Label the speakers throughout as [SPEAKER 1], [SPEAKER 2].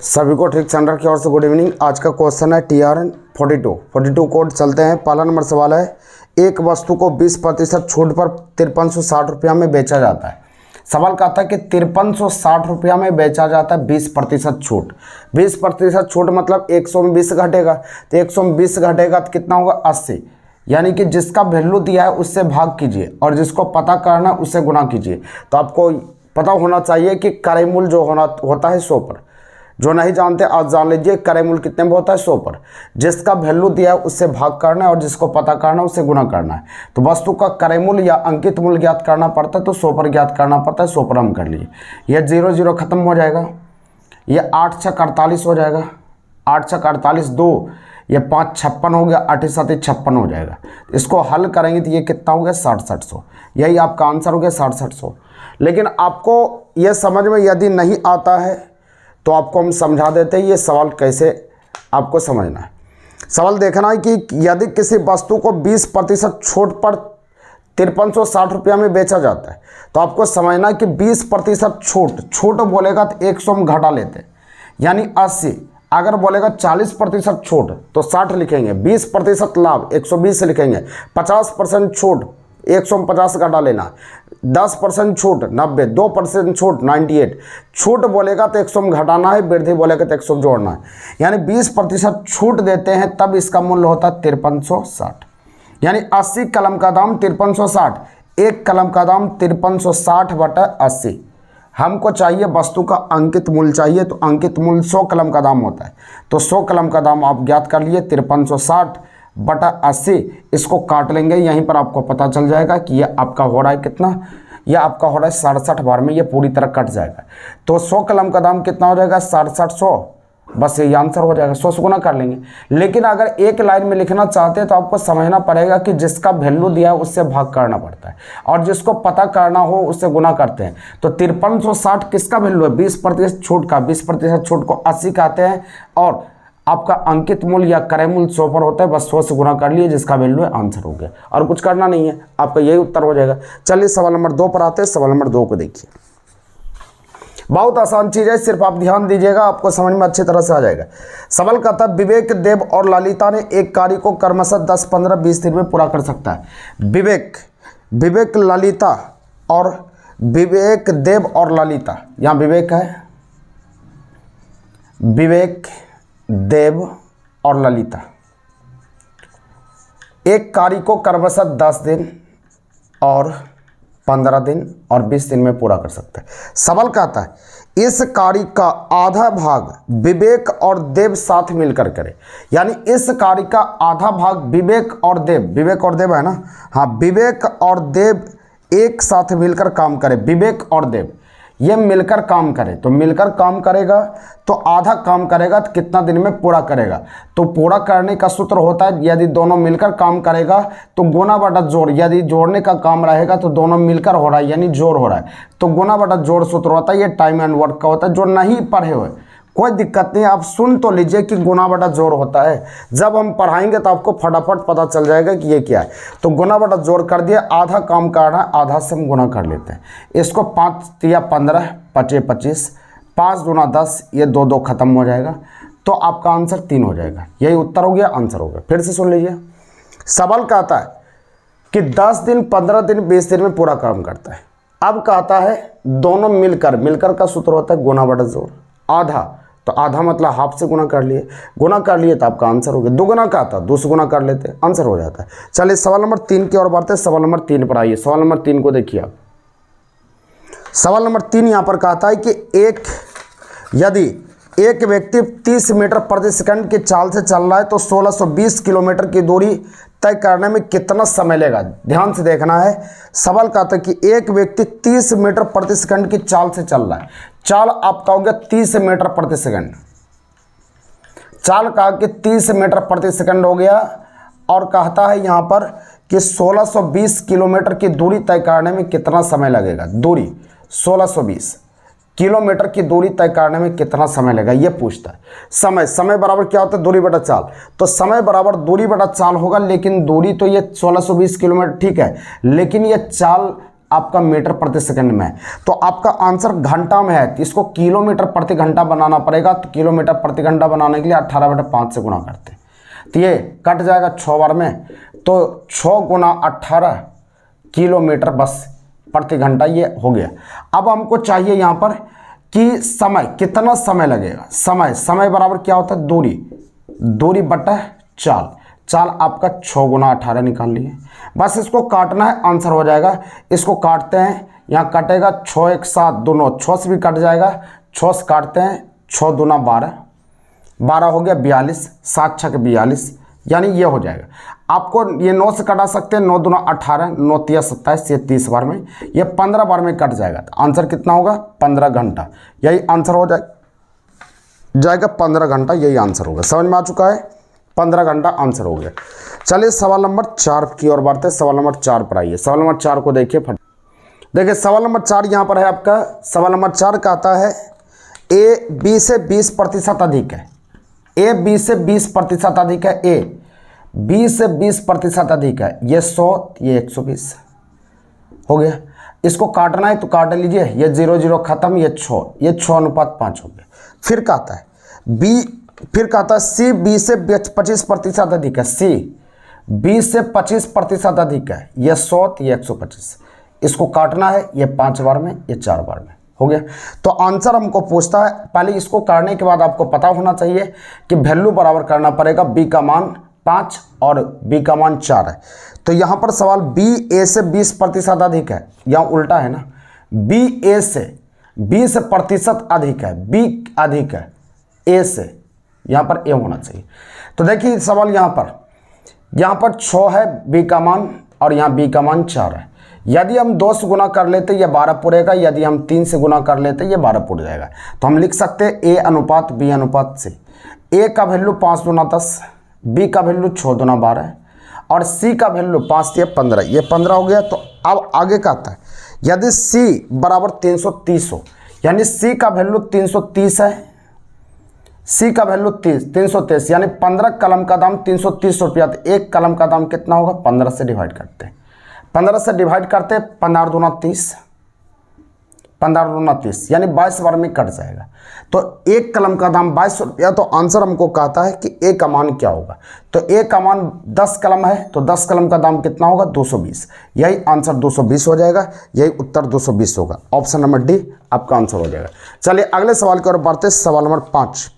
[SPEAKER 1] सभी को trick centre की ओर से गुड इवनिंग। आज का क्वेश्चन है TRN 42 कोड चलते हैं। पहला नंबर सवाल है, एक वस्तु को 20% छूट पर 5360 रुपया में बेचा जाता है। सवाल कहता है कि 5360 रुपया में बेचा जाता है 20% छूट। 20% छूट मतलब 100 में 20 घटेगा, तो 100 में 20 घटेगा तो कितना होगा 80। यानी कि जिसका वैल्यू दिया है उससे भाग कीजिए और जिसको पता करना है उससे गुना कीजिए। तो आपको पता होना चाहिए कि क्रय मूल्य जो होता है 100 पर। जो नहीं जानते आज जान लीजिए, क्रय मूल्य कितने में होता है 100 पर। जिसका वैल्यू दिया है उससे भाग करना है और जिसको पता करना है उससे गुना करना है। तो वस्तु का क्रय मूल्य या अंकित मूल्य ज्ञात करना पड़ता है तो 100 पर ज्ञात करना पड़ता है। 100 पर हम कर लिए, यह 0 0 खत्म हो जाएगा, यह 8 6 48 हो जाएगा, 8 6 48 2, ये 5 56 हो गया, 8 7 56 हो जाएगा। इसको हल करेंगे तो ये कितना हो गया 60 700। यही आपका आंसर हो गया 60 700। लेकिन आपको ये समझ में यदि नहीं आता है तो आपको हम समझा देते हैं ये सवाल कैसे आपको समझना है। सवाल देखना है कि यदि किसी वस्तु को 20% छूट पर 5360 रुपया में बेचा जाता है तो आपको समझना है कि 20% छूट बोलेगा तो 100 में घटा लेते हैं यानी 80। अगर बोलेगा 40% छूट तो 60 लिखेंगे, 20% लाभ 120 लिखेंगे, 50% छूट 150 घटा लेना, 10% छूट 90, 2% छूट 98। छूट बोलेगा तो 100 में घटाना है, वृद्धि बोलेगा तो 100 में जोड़ना है। यानी 20% छूट देते हैं तब इसका मूल्य होता है 5360। यानी 80 कलम का दाम 5360, एक कलम का दाम 5360/80। हमको चाहिए वस्तु का अंकित मूल्य चाहिए, तो अंकित मूल्य 100 कलम का दाम होता है। तो 100 कलम का दाम आप ज्ञात कर लिए 5360/80। इसको काट लेंगे, यहीं पर आपको पता चल जाएगा कि यह आपका हो रहा है कितना, यह आपका हो रहा है 67 बार में, यह पूरी तरह कट जाएगा। तो 100 कलम का दाम कितना हो जाएगा 6700। बस ये आंसर हो जाएगा, 100 से गुना कर लेंगे। लेकिन अगर एक लाइन में लिखना चाहते हैं तो आपको समझना पड़ेगा कि जिसका वैल्यू दिया है उससे भाग करना पड़ता है और जिसको पता करना हो उससे गुना करते हैं। तो 5360 किसका वैल्यू है 20% छूट का। 20% छूट को 80 कहते हैं और आपका अंकित मूल्य या क्रय मूल्य 100 पर होता है। बस 100 से गुना कर लिए, जिसका वैल्यू है आंसर हो गया और कुछ करना नहीं है, आपका यही उत्तर हो जाएगा। चलिए सवाल नंबर 2 पर आते हैं। सवाल नंबर 2 को देखिए, बहुत आसान चीज है, सिर्फ आप ध्यान दीजिएगा, आपको समझ में अच्छी तरह से आ जाएगा। सवाल कहता है, विवेक देव और ललिता ने एक कार्य को क्रमशः 10 15 20 दिन में पूरा कर सकता है। विवेक ललिता और विवेक देव और ललिता, यहां विवेक है, विवेक देव और ललिता एक कार्य को क्रमशः 10 दिन और 15 दिन और 20 दिन में पूरा कर सकते हैं। सवाल कहता है, इस कार्य का आधा भाग विवेक और देव साथ मिलकर करे। यानी इस कार्य का आधा भाग विवेक और देव है ना, हाँ, विवेक और देव एक साथ मिलकर काम करे। विवेक और देव ये मिलकर काम करे, तो मिलकर काम करेगा तो आधा काम करेगा तो कितना दिन में पूरा करेगा। तो पूरा करने का सूत्र होता है, यदि दोनों मिलकर काम करेगा तो गुना बटा जोड़। यदि जोड़ने का काम रहेगा तो दोनों मिलकर हो रहा है यानी जोड़ हो रहा है, तो गुना बटा जोड़ सूत्र होता है। ये टाइम एंड वर्क का होता है। जो नहीं पढ़े हुए कोई दिक्कत नहीं, आप सुन तो लीजिए कि गुना बटा जोड़ होता है। जब हम पढ़ाएंगे तो आपको फटाफट पता चल जाएगा कि ये क्या है। तो गुना बटा जोड़ कर दिया, आधा काम करना है, आधा से हम गुना कर लेते हैं। इसको 5 या 15 5 25, 5 दूना 10, ये 2 2 खत्म हो जाएगा। तो आपका आंसर 3 हो जाएगा। यही उत्तर हो गया, आंसर हो गया। फिर से सुन लीजिए, सवाल कहता है कि 10 दिन 15 दिन 20 दिन में पूरा काम करता है। अब कहता है दोनों मिलकर का सूत्र होता है गुना बटा जोड़। आधा तो आधा मतलब हाफ से गुना कर लिए, तो आपका आंसर हो गया। दुगुना का आता 2 से गुना कर लेते, आंसर हो जाता है। चलिए सवाल नंबर 3 की ओर बढ़ते हैं। सवाल नंबर 3 पर आइए। सवाल नंबर 3 को देखिए आप। सवाल नंबर 3 यहाँ पर कहता है कि यदि एक व्यक्ति 30 मीटर प्रति सेकंड की चाल से चल रहा है तो 1620 किलोमीटर की दूरी तय करने में कितना समय लेगा। ध्यान से देखना है। सवाल कहता है कि एक व्यक्ति 30 मीटर प्रति सेकंड की चाल से चल रहा है। चाल आपका हो गया 30 मीटर प्रति सेकंड। चाल कहा कि 30 मीटर प्रति सेकंड हो गया और कहता है यहाँ पर कि 1620 किलोमीटर की दूरी तय करने में कितना समय लगेगा। दूरी 1620 किलोमीटर की दूरी तय करने में कितना समय लगेगा ये पूछता है। समय बराबर क्या होता है दूरी बटा चाल। तो समय बराबर दूरी बटा चाल होगा, लेकिन दूरी तो ये 1620 किलोमीटर ठीक है, लेकिन ये चाल आपका मीटर प्रति सेकंड में है, तो आपका आंसर घंटा में है, तो इसको किलोमीटर प्रति घंटा बनाना पड़ेगा। तो किलोमीटर प्रति घंटा बनाने के लिए 18/5 से गुणा करते हैं, तो ये कट जाएगा 6 बार में, तो 6 गुना 18 किलोमीटर बस प्रति घंटा ये हो गया। अब हमको चाहिए यहाँ पर कि समय, कितना समय लगेगा। समय बराबर क्या होता है, दूरी बटा चाल आपका 6 गुना 18 निकाल लिए। बस इसको काटना है, आंसर हो जाएगा। इसको काटते हैं, यहाँ कटेगा 6 1 7 दोनों 6 से भी कट जाएगा, 6 से काटते हैं, 6 दूना 12 हो गया 42, 7 6 42, यानी ये हो जाएगा। आपको ये 9 से कटा सकते हैं, 9 दूना 18, 9 3 27, ये 30 बार में, ये 15 बार में कट जाएगा। तो आंसर कितना होगा, 15 घंटा, यही आंसर हो जाएगा 15 घंटा, यही आंसर होगा। समझ में आ चुका है, 15 घंटा आंसर हो गया। चलिए सवाल नंबर 4 की ओर बढ़ते हैं। सवाल नंबर 4 पर आइए। सवाल नंबर 4 को देखिए देखिए सवाल नंबर 4 यहाँ पर है आपका। सवाल नंबर 4 का आता है ए बी से 20% अधिक है। ए बी से 20% अधिक है। ए बी से 20% अधिक है। ये 100, ये 120 हो गया। इसको काटना है तो काट लीजिए, ये 0 0 खत्म, ये 6:5 हो गया। फिर कहता है बी, फिर कहता है सी बी से 25% अधिक है। सी बी से 25% अधिक है। ये 100, ये 125। इसको काटना है, ये 5 बार में, ये 4 बार में हो गया। तो आंसर हमको पूछता है, पहले इसको करने के बाद आपको पता होना चाहिए कि वैल्यू बराबर करना पड़ेगा। बी का मान 5 और बी का मान 4 है। तो यहाँ पर सवाल बी ए से 20% अधिक है, यहाँ उल्टा है ना, बी ए से 20% अधिक है, बी अधिक है ए से, यहाँ पर ए होना चाहिए। तो देखिए सवाल यहाँ पर 6 है बी का मान और यहाँ बी का मान 4 है। यदि हम 2 से गुना कर लेते ये 12 पूरेगा, यदि हम 3 से गुना कर लेते ये 12 पूर जाएगा। तो हम लिख सकते हैं ए अनुपात बी अनुपात से। ए का वैल्यू 5 दूना 10, बी का वैल्यू 6 दूना 12 और सी का वैल्यू 5 से 15, ये 15 हो गया। तो अब आगे का आता है, यदि सी बराबर 330 हो, यानी सी का वैल्यू 330 है, सी का वैल्यू 330, यानी 15 कलम का दाम 330 रुपया। तो एक कलम का दाम कितना होगा, 15 से डिवाइड करते हैं, 15 से डिवाइड करते हैं, 15 दूना 30, 15 दूना 30, यानी 22 बार में कट जाएगा। तो एक कलम का दाम 22 रुपया। तो आंसर हमको कहता है कि ए का मान क्या होगा। तो ए का मान 10 कलम है, तो 10 कलम का दाम कितना होगा, 220। यही आंसर 220 हो जाएगा, यही उत्तर 220 होगा। ऑप्शन नंबर डी आपका आंसर हो जाएगा। चलिए अगले सवाल की ओर बढ़ते हैं। सवाल नंबर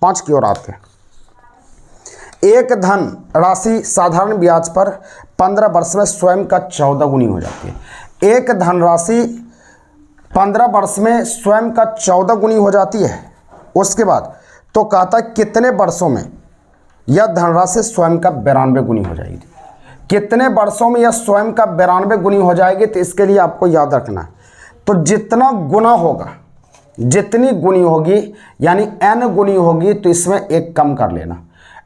[SPEAKER 1] 5 की ओर आते हैं। एक धन राशि साधारण ब्याज पर 15 वर्ष में स्वयं का 14 गुनी हो जाती है। एक धनराशि 15 वर्ष में स्वयं का 14 गुनी हो जाती है। उसके बाद तो कहता है कितने वर्षों में यह धनराशि स्वयं का 92 गुनी हो जाएगी। कितने वर्षों में यह स्वयं का 92 गुनी हो जाएगी। तो इसके लिए आपको याद रखना है, तो जितना गुना होगा, जितनी गुनी होगी, यानी n गुनी होगी, तो इसमें एक कम कर लेना।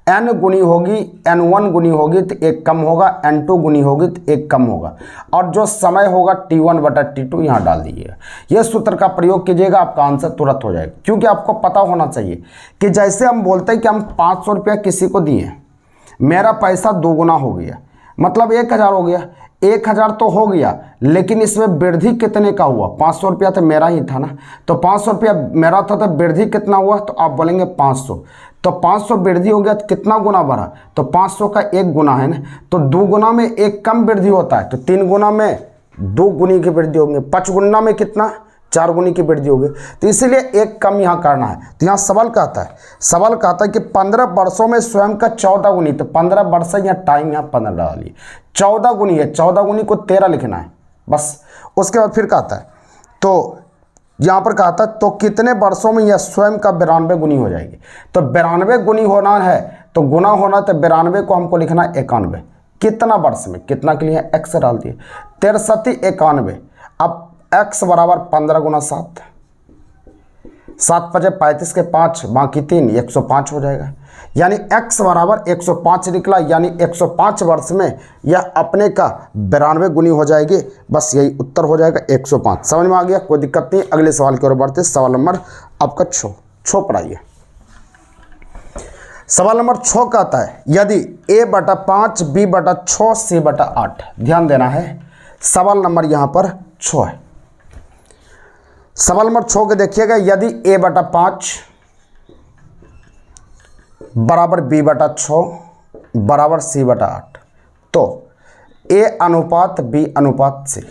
[SPEAKER 1] n गुनी होगी, n1 गुनी होगी तो एक कम होगा, n2 गुनी होगी तो एक कम होगा, और जो समय होगा t1 बटा t2 यहाँ डाल दीजिएगा। यह सूत्र का प्रयोग कीजिएगा, आपका आंसर तुरंत हो जाएगा। क्योंकि आपको पता होना चाहिए कि जैसे हम बोलते हैं कि हम 500 रुपया किसी को दिए, मेरा पैसा 2 गुना हो गया, मतलब 1000 हो गया। 1000 तो हो गया, लेकिन इसमें वृद्धि कितने का हुआ, 500 रुपया तो मेरा ही था ना, तो 500 रुपया मेरा था, तो वृद्धि कितना हुआ, तो आप बोलेंगे 500। तो 500 वृद्धि हो गया तो कितना गुना बढ़ा, तो 500 का 1 गुना है ना, तो 2 गुना में 1 कम वृद्धि होता है, तो 3 गुना में 2 गुनी की वृद्धि होगी, 5 गुना में कितना, 4 गुनी की वृद्धि होगी। तो इसीलिए 1 कम यहाँ करना है। तो यहाँ सवाल कहता है कि 15 वर्षों में स्वयं का 14 गुनी, तो 15 वर्ष यहाँ टाइम यहाँ 15 डालिए, 14 गुनी है, 14 गुनी को 13 लिखना है बस। उसके बाद फिर कहता है, तो यहाँ पर कहता है तो कितने वर्षों में यह स्वयं का 92 गुनी हो जाएगी। तो 92 गुनी होना है, तो गुना होना, तो 92 को हमको लिखना है 91। कितना वर्ष में, कितना के लिए x डाल दिए, 63 91। अब x बराबर 15 गुना 7, 7 5 35 के 5 बाकी 3, 105 हो जाएगा। यानी x बराबर 105 निकला, यानी 105 वर्ष में यह अपने का 92 गुनी हो जाएगी। बस यही उत्तर हो जाएगा 105। समझ में आ गया, कोई दिक्कत नहीं। अगले सवाल की ओर बढ़ते। सवाल नंबर आपका 6 पर आइए। सवाल नंबर 6 का आता है, यदि a/5 b/6 c/8, ध्यान देना है। सवाल नंबर यहाँ पर 6 है। सवाल नंबर 6 के देखिएगा, यदि a/5 बराबर b/6 बराबर c/8 तो a अनुपात b अनुपात c।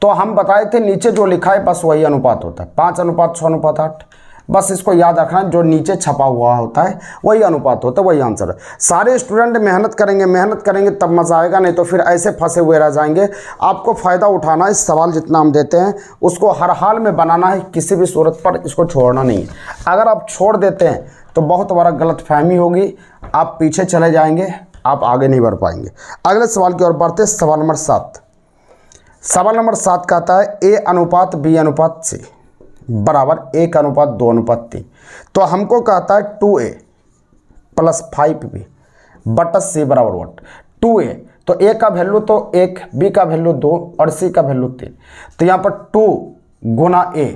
[SPEAKER 1] तो हम बताए थे नीचे जो लिखा है बस वही अनुपात होता है, 5:6:8। बस इसको याद रखना, जो नीचे छपा हुआ होता है वही अनुपात होता है, वही आंसर है। सारे स्टूडेंट मेहनत करेंगे तब मज़ा आएगा, नहीं तो फिर ऐसे फंसे हुए रह जाएंगे। आपको फ़ायदा उठाना है, इस सवाल जितना हम देते हैं उसको हर हाल में बनाना है, किसी भी सूरत पर इसको छोड़ना नहीं है। अगर आप छोड़ देते हैं तो बहुत बड़ा गलतफहमी होगी, आप पीछे चले जाएंगे, आप आगे नहीं बढ़ पाएंगे। अगले सवाल की ओर बढ़ते, सवाल नंबर 7। सवाल नंबर 7 कहता है a अनुपात b अनुपात c बराबर 1:2:3। तो हमको कहता है 2a + 5b बटा c बराबर व्हाट। 2a तो a का वैल्यू तो 1, b का वैल्यू 2 और c का वैल्यू 3। तो यहाँ पर 2 गुना a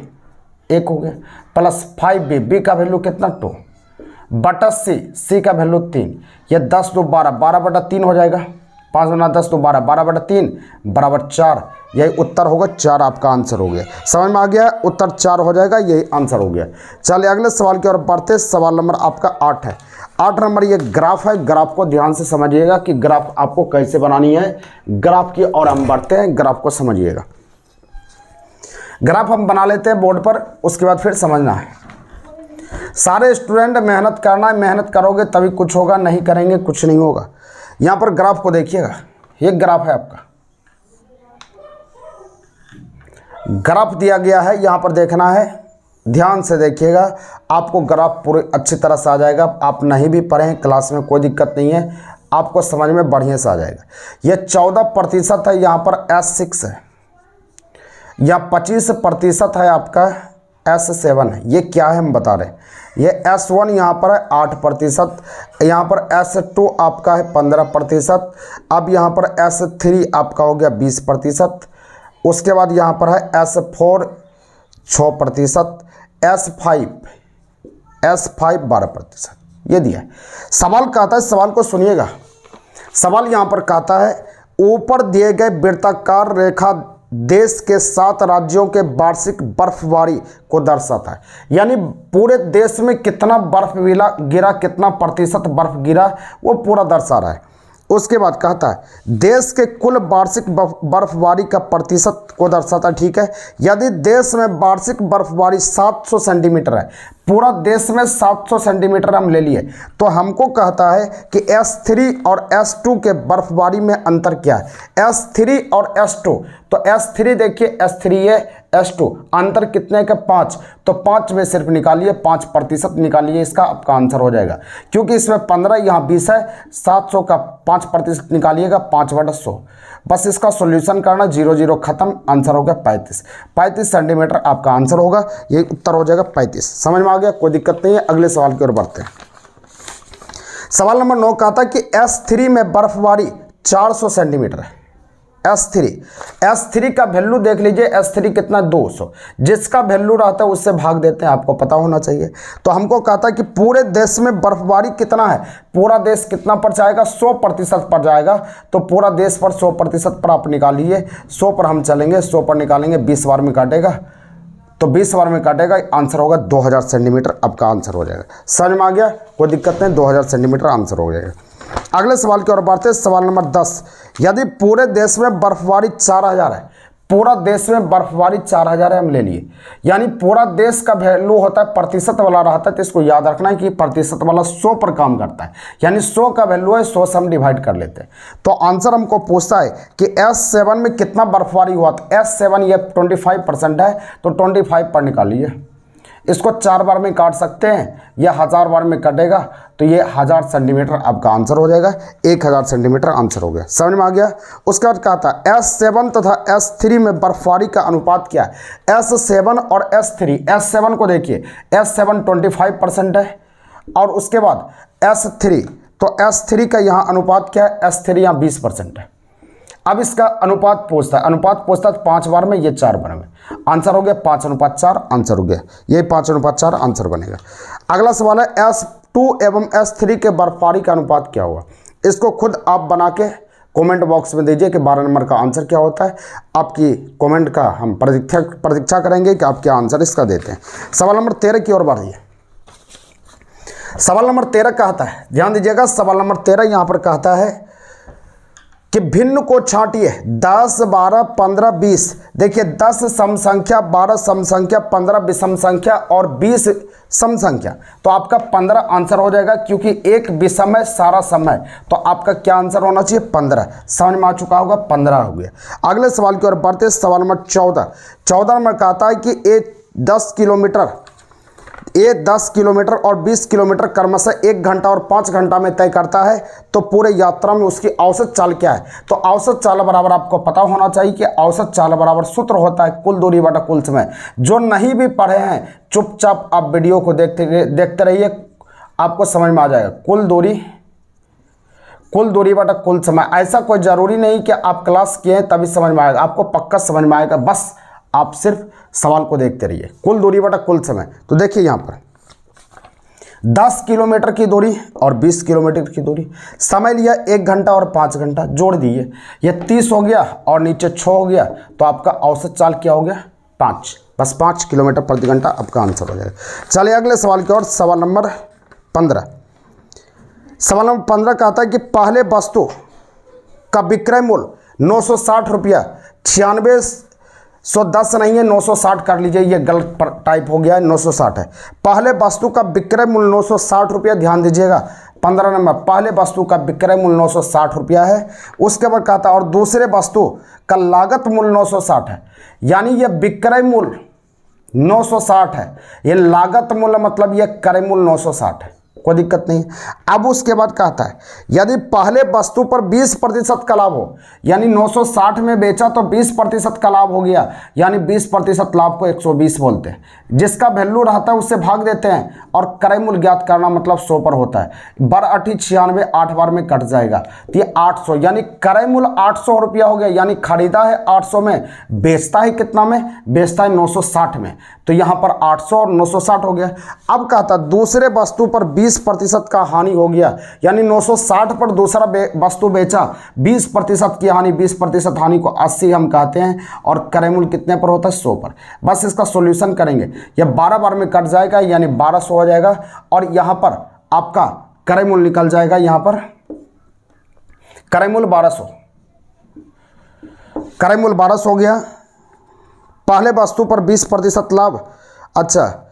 [SPEAKER 1] 1 हो गया, प्लस 5b, b का वैल्यू कितना 2 बटा c का वैल्यू 3। ये 10 2 12, 12/3 हो जाएगा। 5 गुना 10 तो 12, 12/3 बराबर 4। यही उत्तर होगा, 4 आपका आंसर हो गया। समझ में आ गया, उत्तर 4 हो जाएगा, यही आंसर हो गया। चलिए अगले सवाल की ओर बढ़ते, सवाल नंबर आपका 8 है। 8 नंबर ये ग्राफ है, ग्राफ को ध्यान से समझिएगा कि ग्राफ आपको कैसे बनानी है। ग्राफ की ओर हम बढ़ते हैं, ग्राफ को समझिएगा। ग्राफ हम बना लेते हैं बोर्ड पर, उसके बाद फिर समझना है। सारे स्टूडेंट मेहनत करना है, मेहनत करोगे तभी कुछ होगा, नहीं करेंगे कुछ नहीं होगा। यहाँ पर ग्राफ को देखिएगा, ये ग्राफ है आपका, ग्राफ दिया गया है, यहाँ पर देखना है, ध्यान से देखिएगा, आपको ग्राफ पूरे अच्छी तरह से आ जाएगा। आप नहीं भी पढ़ें क्लास में कोई दिक्कत नहीं है, आपको समझ में बढ़िया से आ जाएगा। ये 14% है, यहाँ पर S6 है, या 25% है आपका S7 है। ये क्या है हम बता रहे हैं। ये S1 यहाँ पर है 8%, यहाँ पर S2 आपका है 15%, अब यहाँ पर S3 आपका हो गया 20%, उसके बाद यहाँ पर है S4 6%, S5 12%। ये दिया है। सवाल कहता है, सवाल को सुनिएगा। सवाल यहाँ पर कहता है, ऊपर दिए गए वृत्ताकार रेखा देश के 7 राज्यों के वार्षिक बर्फबारी को दर्शाता है। यानी पूरे देश में कितना बर्फ गिरा, कितना प्रतिशत बर्फ गिरा, वो पूरा दर्शा रहा है। उसके बाद कहता है देश के कुल वार्षिक बर्फबारी का प्रतिशत को दर्शाता है। ठीक है, यदि देश में वार्षिक बर्फबारी 700 सेंटीमीटर है, पूरा देश में 700 सेंटीमीटर हम ले लिए, तो हमको कहता है कि S3 और S2 के बर्फबारी में अंतर क्या है। S3 और S2, तो S3 देखिए, S3 है, S2 अंतर कितने का 5, तो 5 में सिर्फ निकालिए, 5% निकालिए, इसका आपका आंसर हो जाएगा। क्योंकि इसमें 15 यहाँ 20 है, 700 का 5% निकालिएगा, 5/100। बस इसका सॉल्यूशन करना, 0 0 खत्म, आंसर हो गया 35 सेंटीमीटर आपका आंसर होगा। ये उत्तर हो जाएगा 35। समझ में आ गया, कोई दिक्कत नहीं है। अगले सवाल की ओर बढ़ते हैं। सवाल नंबर 9 कहता है कि S3 में बर्फबारी 400 सेंटीमीटर है। S3 का वैल्यू देख लीजिए, S3 कितना 200, जिसका वैल्यू रहता है उससे भाग देते हैं, आपको पता होना चाहिए। तो हमको कहता है कि पूरे देश में बर्फबारी कितना है, पूरा देश कितना पर जाएगा, 100% पर जाएगा। तो पूरा देश पर 100% पर आप निकालिए, 100 पर हम चलेंगे, 100 पर निकालेंगे, 20 बार में काटेगा, तो 20 बार में काटेगा, आंसर होगा 2000 सेंटीमीटर आपका आंसर हो जाएगा। समझ में आ गया, कोई दिक्कत नहीं, 2000 सेंटीमीटर आंसर हो जाएगा। अगले सवाल की ओर बढ़ते हैं, सवाल नंबर 10। यदि पूरे देश में बर्फबारी 4000 है, पूरा देश में बर्फबारी 4000 है, हम ले लिए, यानी पूरा देश का वैल्यू होता है प्रतिशत वाला रहता है, तो इसको याद रखना है कि प्रतिशत वाला 100 पर काम करता है, यानी 100 का वैल्यू है, 100 से हम डिवाइड कर लेते हैं। तो आंसर हमको पूछता है कि S7 में कितना बर्फबारी हुआ, तो S7 ये 25% है, तो 25 पर निकालिए। इसको 4 बार में काट सकते हैं, यह 1000 बार में कटेगा, तो ये 1000 सेंटीमीटर आपका आंसर हो जाएगा। 1000 सेंटीमीटर आंसर हो गया। समझ में आ गया। उसके बाद कहा था S7 तथा S3 में बर्फबारी का अनुपात क्या है। S7 और S3, S7 को देखिए, S7 25% है, और उसके बाद S3, तो S3 का यहाँ अनुपात क्या है, S3 यहाँ 20% है। अब इसका अनुपात पूछता है, अनुपात पूछता है 5 बार में, ये 4 बार में, आंसर हो गया 5:4 आंसर हो गया, ये 5:4 आंसर बनेगा। अगला सवाल है S2 एवं S3 के बर्फबारी का अनुपात क्या हुआ। इसको खुद आप बना के कमेंट बॉक्स में दीजिए कि 12 नंबर का आंसर क्या होता है। आपकी कमेंट का हम प्रतीक्षा करेंगे कि आप क्या आंसर इसका देते हैं। सवाल नंबर 13 की ओर बढ़िए। सवाल नंबर 13 कहता है, ध्यान दीजिएगा, सवाल नंबर 13 यहाँ पर कहता है कि भिन्न को छांटिए 10, 12, 15, 20। देखिए 10 सम संख्या, 12 सम संख्या, 15 विषम संख्या और 20 सम संख्या। तो आपका 15 आंसर हो जाएगा, क्योंकि एक विषम है, सारा सम है। तो आपका क्या आंसर होना चाहिए? 15। समझ में आ चुका होगा, 15 हो गया। अगले सवाल की ओर बढ़ते हैं। सवाल नंबर 14 नंबर कहता है कि ए 10 किलोमीटर और 20 किलोमीटर क्रमशः 1 घंटा और 5 घंटा में तय करता है, तो पूरे यात्रा में उसकी औसत चाल क्या है? तो औसत चाल बराबर आपको पता होना चाहिए कि औसत चाल बराबर सूत्र होता है कुल दूरी बटा कुल समय। जो नहीं भी पढ़े हैं चुपचाप आप वीडियो को देखते रहिए, आपको समझ में आ जाएगा। कुल दूरी बटा कुल समय। ऐसा कोई ज़रूरी नहीं कि आप क्लास किए हैं तभी समझ में आएगा, आपको पक्का समझ में आएगा। बस आप सिर्फ सवाल को देखते रहिए। कुल दूरी बटा कुल समय। तो देखिए यहाँ पर 10 किलोमीटर की दूरी और 20 किलोमीटर की दूरी, समय लिया 1 घंटा और 5 घंटा, जोड़ दिए, ये 30 हो गया और नीचे 6 हो गया, तो आपका औसत चाल क्या हो गया? 5। बस 5 किलोमीटर प्रति घंटा आपका आंसर हो जाएगा। चलिए अगले सवाल की ओर। सवाल नंबर 15 कहता है कि पहले वस्तु का विक्रय मूल्य 960 रुपया, 9610 नहीं है, 960 कर लीजिए, ये गलत टाइप हो गया है, 960 है। पहले वस्तु का विक्रय मूल्य 960 रुपया, ध्यान दीजिएगा। 15 नंबर, पहले वस्तु का विक्रय मूल्य 960 रुपया है। उसके बाद कहता है और दूसरे वस्तु का लागत मूल्य 960 है, यानी ये विक्रय मूल्य 960 है, ये लागत मूल्य मतलब ये क्रय मूल्य 960 है, कोई दिक्कत नहीं। अब उसके बाद कहता है यदि पहले वस्तु पर 20% का लाभ हो, यानी 960 में बेचा तो 20% का लाभ हो गया, यानी 20% लाभ को 120 बोलते हैं। जिसका वैल्यू रहता है उससे भाग देते हैं और क्रय मूल्य ज्ञात करना मतलब 100 पर होता है। 12×8 = 96, 8 बार में कट जाएगा, तो ये 800, यानी क्रय मूल्य 800 रुपया हो गया, यानी खरीदा है 800 में, बेचता है कितना में? बेचता है 960 में, तो यहाँ पर 800 और 960 हो गया। अब कहता दूसरे वस्तु पर 20% का हानि हो गया, यानी 960 पर दूसरा वस्तु बेचा, 20% की हानि, 20% हानि को 80 हम कहते हैं, और क्रय मूल्य कितने पर होता है? 100 पर। बस इसका सॉल्यूशन करेंगे, यह 12 बार में कट जाएगा, यानी 1200 हो जाएगा, और यहाँ पर आपका क्रय मूल्य निकल जाएगा। यहाँ पर क्रय मूल्य 1200, क्रय मूल्य 1200 हो गया। पहले वस्तु पर 20% लाभ। अच्छा,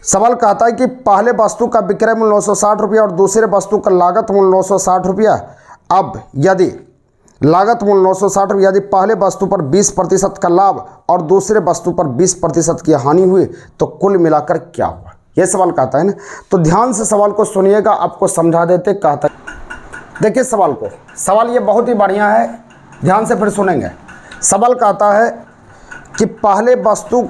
[SPEAKER 1] सवाल कहता है कि पहले वस्तु का विक्रय मूल्य 960 रुपया और दूसरे वस्तु का लागत मूल्य 960 रुपया। अब यदि लागत मूल्य 960 रुपया, यदि पहले वस्तु पर 20% का लाभ और दूसरे वस्तु पर 20% की हानि हुई, तो कुल मिलाकर क्या हुआ? यह सवाल कहता है ना। तो ध्यान से सवाल को सुनिएगा, आपको समझा देते। कहता है, देखिए सवाल को, सवाल ये बहुत ही बढ़िया है, ध्यान से फिर सुनेंगे। सवाल कहता है कि पहले वस्तु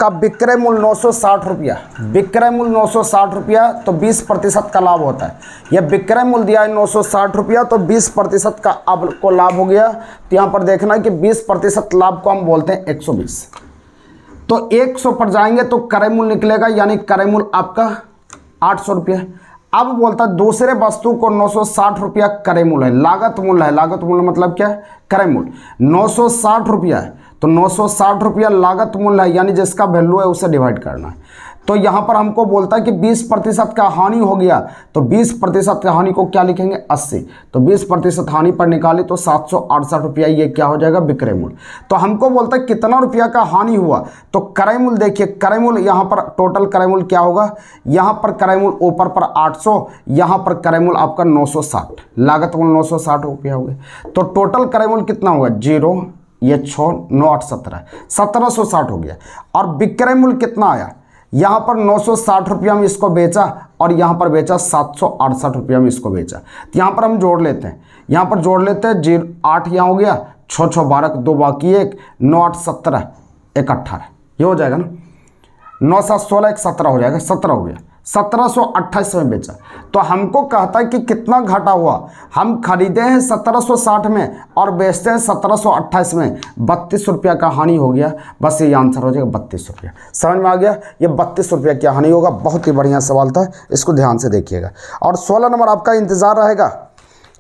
[SPEAKER 1] का विक्रय मूल्य 960 रुपया, विक्रय मूल्य 960 रुपया, तो 20% का लाभ होता है। यह विक्रय मूल्य दिया है 960 रुपया, तो 20% का अब को लाभ हो गया। तो यहाँ पर देखना है कि 20% लाभ को हम बोलते हैं 120। तो 100 पर जाएंगे तो क्रय मूल्य निकलेगा, यानी क्रय मूल्य आपका 800 रुपया। अब बोलता है दूसरे वस्तु को 960 रुपया क्रय मूल्य है, लागत मूल्य है, लागत मूल्य मतलब क्या है? क्रय मूल्य। 960 रुपया है, तो 960 रुपया लागत मूल्य है, यानी जिसका वैल्यू है उसे डिवाइड करना है। तो यहाँ पर हमको बोलता है कि 20% का हानि हो गया, तो 20% की हानि को क्या लिखेंगे? 80। तो 20% हानि पर निकाले तो 768 रुपया, ये क्या हो जाएगा? विक्रय मूल्य। तो हमको बोलता है कितना रुपया का हानि हुआ, तो क्रय मूल्य देखिए, क्रय मूल्य यहाँ पर टोटल क्रय मूल्य क्या होगा? यहाँ पर क्रय मूल्य ऊपर पर 800, यहाँ पर क्रय मूल्य आपका 960, लागत मूल्य 960 रुपया हो गया। तो टोटल क्रय मूल्य कितना होगा? 0, ये 6, 9, 8, 17, 1760 हो गया। और विक्रय मूल्य कितना आया? यहाँ पर 960 रुपया में इसको बेचा और यहाँ पर बेचा 768 रुपया में इसको बेचा। तो यहाँ पर हम जोड़ लेते हैं, यहाँ पर जोड़ लेते हैं, 0, 8 यहाँ हो गया, 6, 6, 12, 2 बाकी 1, 9, 8, 17, 1, 18, ये हो जाएगा ना। 9, 7, 16, 1, 17 हो जाएगा, 17 हो गया। 1728 में बेचा। तो हमको कहता है कि कितना घाटा हुआ। हम खरीदे हैं 1760 में और बेचते हैं 1728 में, 32 रुपया का हानि हो गया। बस ये आंसर हो जाएगा 32 रुपया। समझ में आ गया? ये 32 रुपया क्या हानि होगा। बहुत ही बढ़िया सवाल था, इसको ध्यान से देखिएगा। और 16 नंबर आपका इंतज़ार रहेगा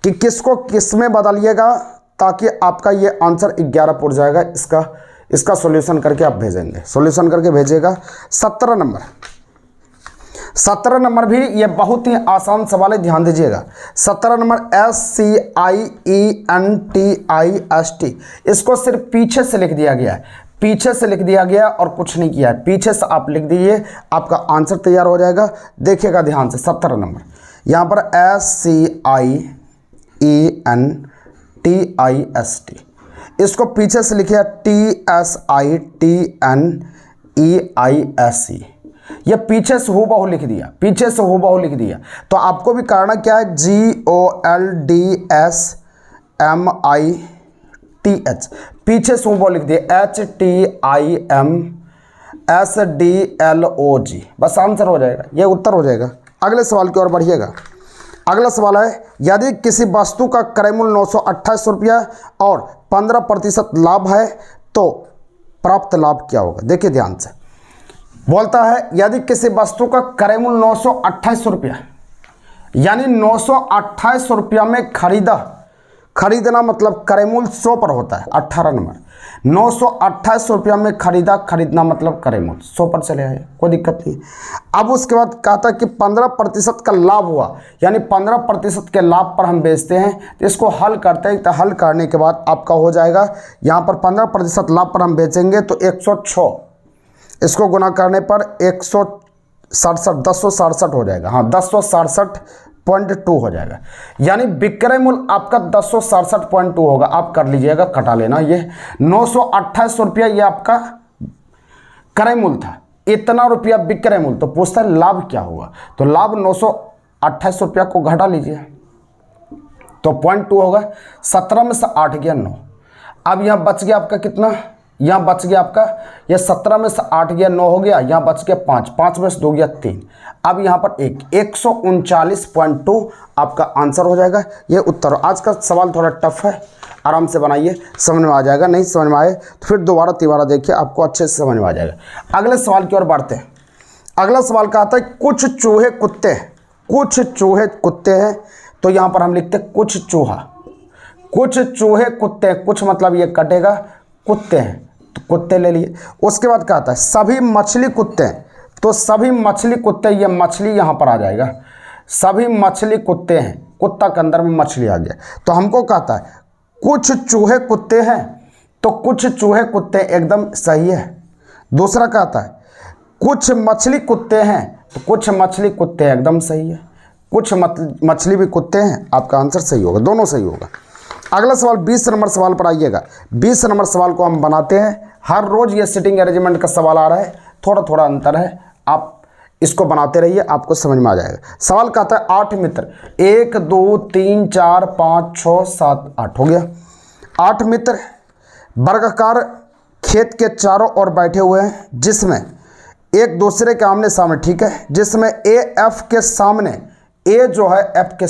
[SPEAKER 1] कि किसको किस में बदलिएगा ताकि आपका ये आंसर 11 पुट जाएगा। इसका सॉल्यूशन करके आप भेजेंगे, सॉल्यूशन करके भेजिएगा। 17 नंबर, 17 नंबर भी ये बहुत ही आसान सवाल है, ध्यान दीजिएगा। 17 नंबर SCIENTIST, इसको सिर्फ पीछे से लिख दिया गया है, पीछे से लिख दिया गया और कुछ नहीं किया है, पीछे से आप लिख दीजिए, आपका आंसर तैयार हो जाएगा। देखिएगा ध्यान से 17 नंबर, यहाँ पर SCIENTIST, इसको पीछे से लिखिए TSITNEISE, ये पीछे से हूबहू लिख दिया, पीछे से हूबहू लिख दिया। तो आपको भी करना क्या है, GOLDSMITH, पीछे से हूबहू लिख दिया HTIMSDLOG, बस आंसर हो जाएगा, ये उत्तर हो जाएगा। अगले सवाल की ओर बढ़िएगा। अगला सवाल है, यदि किसी वस्तु का क्रय मूल्य 928 रुपया और 15% लाभ है तो प्राप्त लाभ क्या होगा। देखिए ध्यान से, बोलता है यदि किसी वस्तु का क्रय मूल्य 928 रुपया, यानी 928 रुपया में खरीदना मतलब क्रय मूल्य 100 पर होता है। 18 नंबर, 928 रुपया में खरीदना मतलब क्रय मूल्य 100 पर चले आए, कोई दिक्कत नहीं। अब उसके बाद कहा था कि 15% का लाभ हुआ, यानी 15% के लाभ पर हम बेचते हैं, तो इसको हल करते हैं। तो हल करने के बाद आपका हो जाएगा, यहाँ पर 15% लाभ पर हम बेचेंगे तो 106, इसको गुना करने पर 1067 हो जाएगा। हाँ, 1067.2 हो जाएगा, यानी विक्रय मूल्य आपका 1067.2 होगा। आप कर लीजिएगा, कटा लेना। ये 928 रुपया ये आपका क्रय मूल्य था, इतना रुपया विक्रय मूल्य। तो पूछता है लाभ क्या होगा, तो लाभ 928 रुपया को घटा लीजिए तो 0.2 होगा। 17 में से 8 गया 9, अब यहाँ बच गया आपका कितना, यहाँ बच गया आपका, ये 17 में से 8 गया 9 हो गया, यहाँ बच गया 5, 5 में से 2 गया 3, अब यहाँ पर 139.2 आपका आंसर हो जाएगा। ये उत्तर। आज का सवाल थोड़ा टफ है, आराम से बनाइए, समझ में आ जाएगा। नहीं समझ में आए तो फिर दोबारा तिबारा देखिए, आपको अच्छे से समझ में आ जाएगा। अगले सवाल की ओर बढ़ते हैं। अगला सवाल का आता है, कुछ चूहे कुत्ते हैं, तो यहाँ पर हम लिखते हैं कुछ चूहे कुत्ते हैं, कुछ मतलब ये कटेगा, कुत्ते हैं तो कुत्ते ले लिए। उसके बाद क्या आता है, सभी मछली कुत्ते हैं, तो सभी मछली कुत्ते, ये मछली यहाँ पर आ जाएगा। सभी मछली कुत्ते हैं, कुत्ता के अंदर में मछली आ गया। तो हमको कहता है कुछ चूहे कुत्ते हैं, तो कुछ चूहे कुत्ते एकदम सही है। दूसरा कहता है कुछ मछली कुत्ते हैं, तो कुछ मछली कुत्ते एकदम सही है। कुछ मछली भी कुत्ते हैं, आपका आंसर सही होगा, दोनों सही होगा। अगला सवाल 20 नंबर सवाल पर आइएगा। 20 नंबर सवाल को हम बनाते हैं, हर रोज़ ये सिटिंग अरेंजमेंट का सवाल आ रहा है, थोड़ा थोड़ा अंतर है, आप इसको बनाते रहिए, आपको समझ में आ जाएगा। सवाल कहता है 8 मित्र, 1 2 3 4 5 6 7 8 हो गया। 8 मित्र वर्गाकार खेत के चारों ओर बैठे हुए हैं, जिसमें एक दूसरे के आमने सामने, ठीक है, जिसमें ए एफ के सामने, ए जो है एफ के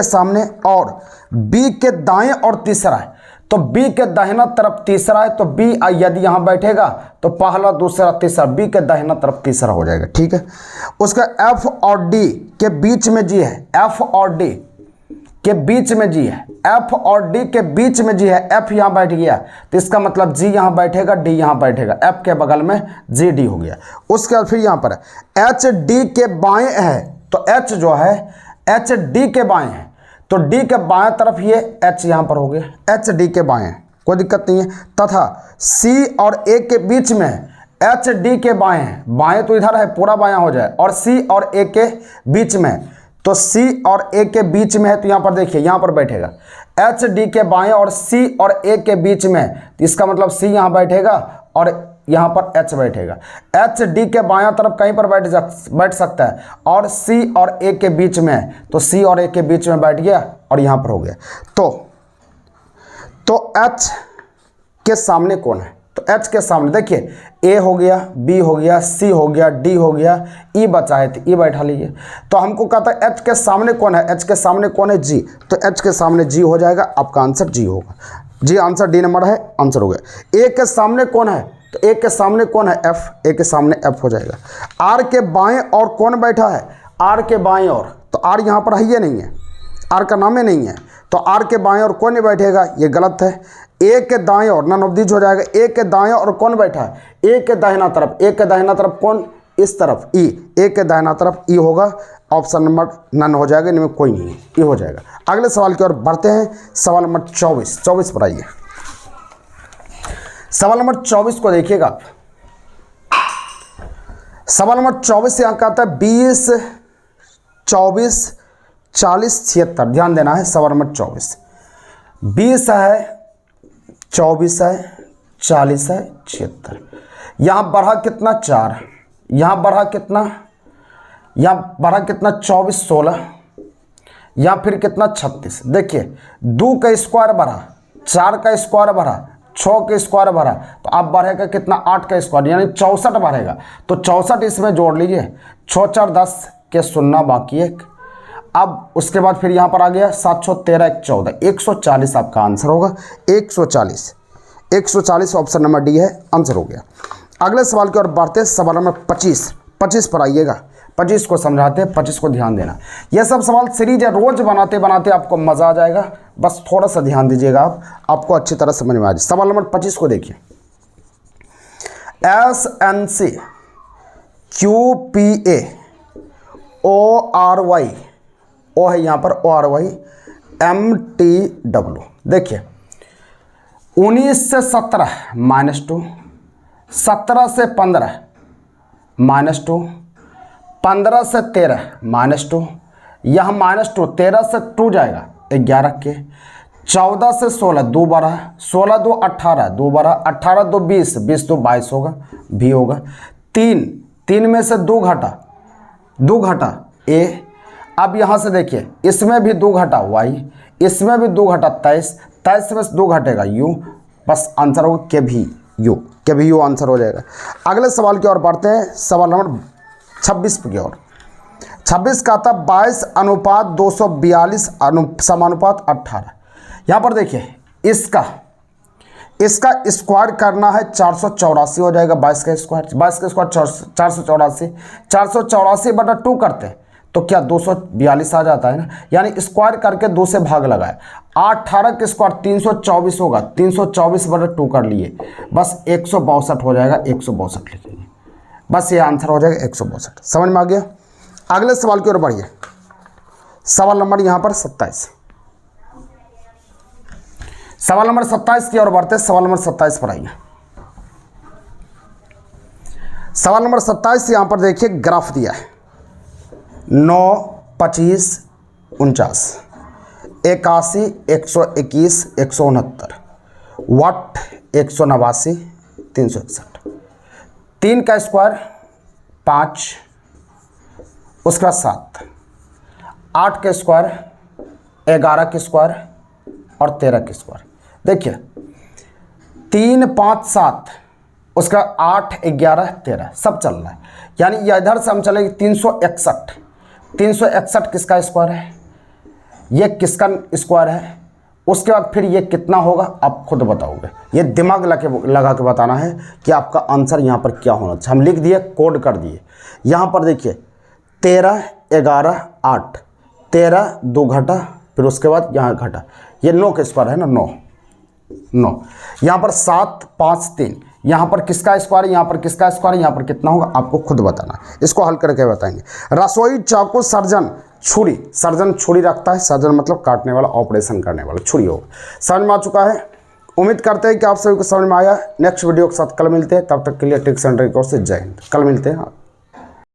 [SPEAKER 1] सामने और बी के दाएं और तीसरा है, तो बी के दाहिना तरफ तीसरा है, तो बी यदि यहाँ बैठेगा तो पहला दूसरा तीसरा, बी के दाहिना तरफ तीसरा हो जाएगा, ठीक है। उसका एफ और डी के बीच में जी है, एफ और डी के बीच में जी है, एफ और डी के बीच में जी है, एफ यहाँ बैठ गया तो इसका मतलब जी यहाँ बैठेगा, डी यहाँ बैठेगा, एफ के बगल में जी डी हो गया। उसके बाद फिर यहाँ पर एच डी के बाएं है, तो एच जो है एच डी के बाएं है, तो डी के बाएं तरफ ये एच यहाँ पर हो गया, एच डी के बाएं, कोई दिक्कत नहीं है। तथा सी और ए के बीच में एच डी के बाएं है, बाएं तो इधर है, पूरा बायां हो जाए, और सी और ए के बीच में, तो सी और ए के बीच में है, तो यहाँ पर देखिए यहाँ पर बैठेगा एच डी के बाएं और सी और ए के बीच में, तो इसका मतलब सी यहाँ बैठेगा और यहाँ पर एच बैठेगा। एच डी के बायां तरफ कहीं पर बैठ सकता है, और सी और ए के बीच में है, तो सी और ए के बीच में बैठ गया और यहाँ पर हो गया। तो एच के सामने कौन है, तो एच के सामने देखिए ए हो गया, बी हो गया, सी हो गया, डी हो गया, ई बचा है तो ई बैठा लीजिए। तो हमको कहता है एच के सामने कौन है, एच के सामने कौन है, जी, तो एच के सामने जी हो जाएगा, आपका आंसर जी होगा। जी आंसर डी नंबर है, आंसर हो गया। ए के सामने कौन है, तो ए के सामने कौन है, एफ, ए के सामने एफ हो जाएगा। आर के बाएं और कौन बैठा है, आर के बाएं और, तो आर यहाँ पर है या नहीं है, आर का नाम ही नहीं है, तो आर के बाएं और कौन नहीं बैठेगा, ये गलत है। ए के दाएं और नन ऑफ दीज हो जाएगा, ए के दाएं और कौन बैठा है, ए के दाहिना तरफ, ए के दाहिना तरफ कौन, इस तरफ ई, ए के दाहिना तरफ ई होगा, ऑप्शन नंबर नन हो जाएगा, इनमें कोई नहीं है, ई हो जाएगा। अगले सवाल की ओर बढ़ते हैं, सवाल नंबर 24 पर आइए। सवाल नंबर 24 को देखिएगा आप। सवाल नंबर 24 यहाँ का आता है 20, 24, 40, 76। ध्यान देना है, सवाल नंबर 24 20 है, 24 है, 40 है, 76। यहाँ बढ़ा कितना 4, यहाँ बढ़ा कितना, यहाँ बढ़ा कितना 24, 16, या फिर कितना 36। देखिए 2 का स्क्वायर बढ़ा, 4 का स्क्वायर बढ़ा, 6 का स्क्वायर बढ़ा, तो अब बढ़ेगा कितना 8 का स्क्वायर, यानी 64 बढ़ेगा। तो 64 इसमें जोड़ लीजिए, 6 4 10 के 0 बाकी 1। अब उसके बाद फिर यहाँ पर आ गया 7 6 13 1 14, 140 आपका आंसर होगा, 140 ऑप्शन नंबर डी है, आंसर हो गया। अगले सवाल की ओर बढ़ते हैं, सवाल नंबर 25 पर आइएगा। 25 को समझाते हैं, 25 को ध्यान देना। यह सब सवाल सीरीज है, रोज बनाते बनाते आपको मज़ा आ जाएगा, बस थोड़ा सा ध्यान दीजिएगा आप, आपको अच्छी तरह समझ में आ जाए। सवाल नंबर 25 को देखिए। SNC QPA ORY, ओ है यहाँ पर ORY MTW। देखिए 19 से 17 -2, 17 से 15 -2, 15 से 13 -2, यह -2, 13 से 2 जाएगा 11 के, 14 से 16 2 12, 16 2 18 2 12, 18 2 20, 20 2 22 होगा, भी होगा। 3 में से 2 घटा ए। अब यहाँ से देखिए इसमें भी 2 घटा वाई, इसमें भी 2 घटा 23 में से 2 घटेगा यू, बस आंसर होगा के भी यू आंसर हो जाएगा। अगले सवाल की ओर बढ़ते हैं, सवाल नंबर 26 की ओर। 26 का था 22:242 समानुपात 18। यहाँ पर देखिए इसका स्क्वायर करना है, 484 हो जाएगा। 22 का स्क्वायर 484, 484/2 करते हैं तो क्या 242 आ जाता है ना, यानी स्क्वायर करके 2 से भाग लगाए। 18 के स्क्वायर 324 होगा, 324/2 कर लिए, बस 162 हो जाएगा, 162 लिखेंगे, बस ये आंसर हो जाएगा 162। समझ में आ गया। अगले सवाल की ओर बढ़िए, सवाल नंबर यहाँ पर 27। सवाल नंबर 27 की ओर बढ़ते हैं, सवाल नंबर 27 पर आइए। सवाल नंबर 27 यहाँ पर देखिए ग्राफ दिया है, 9 25 49 81 121 169 वाट 189 361। 3 का स्क्वायर 5, उसके बाद 7, 8 के स्क्वायर 11 के स्क्वायर और 13 के स्क्वायर। देखिए 3 5 7, उसका 8 11 13 सब चल रहा है, यानी यह इधर से हम चलेंगे 361 किसका स्क्वायर है, ये किसका स्क्वायर है, उसके बाद फिर ये कितना होगा आप खुद बताओगे। ये दिमाग लगा के बताना है कि आपका आंसर यहाँ पर क्या होना चाहिए। हम लिख दिए, कोड कर दिए। यहाँ पर देखिए 13 11 8, 13 2 घटा, फिर उसके बाद यहाँ घटा, ये 9 का स्क्वायर है ना, 9। यहाँ पर 7 5 3, यहाँ पर किसका स्क्वायर, यहाँ पर किसका स्क्वायर, यहाँ पर कितना होगा आपको खुद बताना। इसको हल करके बताएंगे। रसोई चाकू सर्जन छुरी रखता है, सर्जन मतलब काटने वाला, ऑपरेशन करने वाला, छुरी होगा। समझ में आ चुका है। उम्मीद करते हैं कि आप सभी को समझ में आया। नेक्स्ट वीडियो के साथ कल मिलते हैं, तब तक के लिए टेक सेंटर की ओर से जय हिंद। कल मिलते हैं।